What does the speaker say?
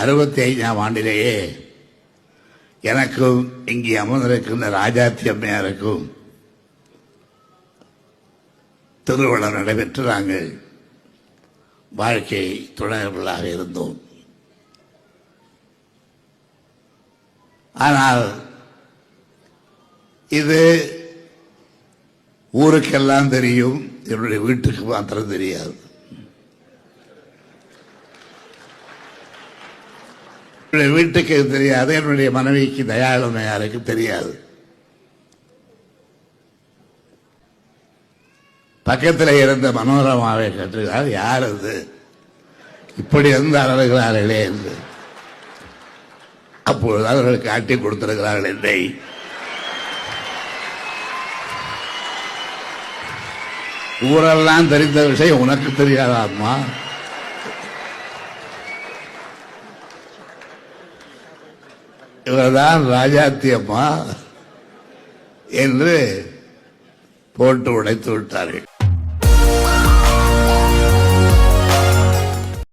65ஆம் ஆண்டிலேயே எனக்கும் இங்கே அமர்ந்திருக்கின்ற ராஜாத்தி அம்மையாருக்கும் திருமணம் நடைபெற்று நாங்கள் வாழ்க்கை துணைவர்களாக இருந்தோம். ஆனால் இது ஊருக்கெல்லாம் தெரியும், என்னுடைய வீட்டுக்கு மாத்திரம் தெரியாது. என்னுடைய வீட்டுக்கு தெரியாது, என்னுடைய மனைவிக்கு தயாளமையாருக்கு தெரியாது. பக்கத்தில் இருந்த மனோரமாவை கற்றுகிறார், யார் அது இப்படி வந்து அழகுகிறார்களே என்று. அப்பொழுது அவர்கள் காட்டி கொடுத்திருக்கிறார்கள் என்னை. ஊரெல்லாம் தெரிந்த விஷயம் உனக்கு தெரியாதா அம்மா? இவர்தான் ராஜாத்தி அம்மா என்று போட்டு உடைத்து விட்டார்கள்.